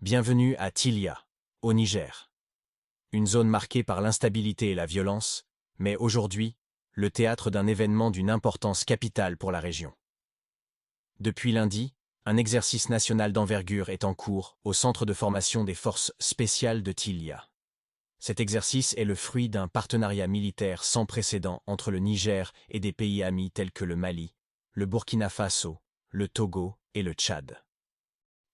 Bienvenue à Tilia, au Niger. Une zone marquée par l'instabilité et la violence, mais aujourd'hui, le théâtre d'un événement d'une importance capitale pour la région. Depuis lundi, un exercice national d'envergure est en cours au centre de formation des forces spéciales de Tilia. Cet exercice est le fruit d'un partenariat militaire sans précédent entre le Niger et des pays amis tels que le Mali, le Burkina Faso, le Togo et le Tchad.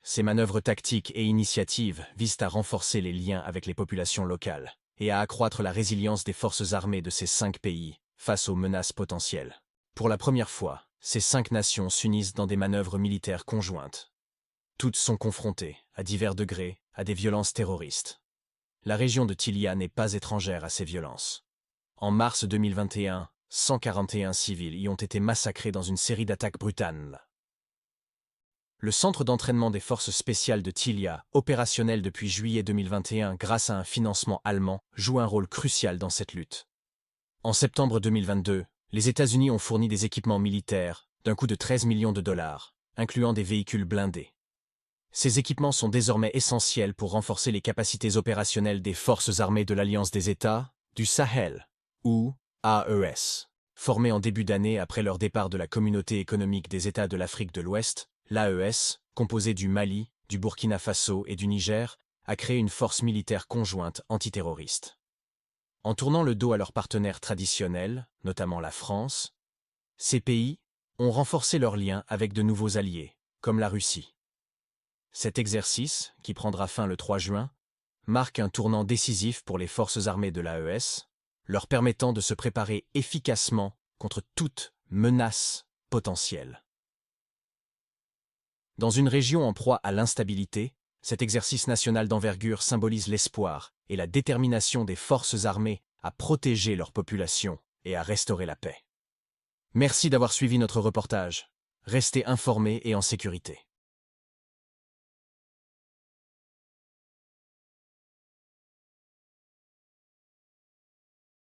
Ces manœuvres tactiques et initiatives visent à renforcer les liens avec les populations locales et à accroître la résilience des forces armées de ces 5 pays face aux menaces potentielles. Pour la première fois, ces 5 nations s'unissent dans des manœuvres militaires conjointes. Toutes sont confrontées, à divers degrés, à des violences terroristes. La région de Tilia n'est pas étrangère à ces violences. En mars 2021, 141 civils y ont été massacrés dans une série d'attaques brutales. Le centre d'entraînement des forces spéciales de Tilia, opérationnel depuis juillet 2021 grâce à un financement allemand, joue un rôle crucial dans cette lutte. En septembre 2022, les États-Unis ont fourni des équipements militaires d'un coût de 13 millions de dollars, incluant des véhicules blindés. Ces équipements sont désormais essentiels pour renforcer les capacités opérationnelles des forces armées de l'Alliance des États du Sahel, ou AES, formées en début d'année après leur départ de la Communauté économique des États de l'Afrique de l'Ouest. L'AES, composée du Mali, du Burkina Faso et du Niger, a créé une force militaire conjointe antiterroriste. En tournant le dos à leurs partenaires traditionnels, notamment la France, ces pays ont renforcé leurs liens avec de nouveaux alliés, comme la Russie. Cet exercice, qui prendra fin le 3 juin, marque un tournant décisif pour les forces armées de l'AES, leur permettant de se préparer efficacement contre toute menace potentielle. Dans une région en proie à l'instabilité, cet exercice national d'envergure symbolise l'espoir et la détermination des forces armées à protéger leur population et à restaurer la paix. Merci d'avoir suivi notre reportage. Restez informés et en sécurité.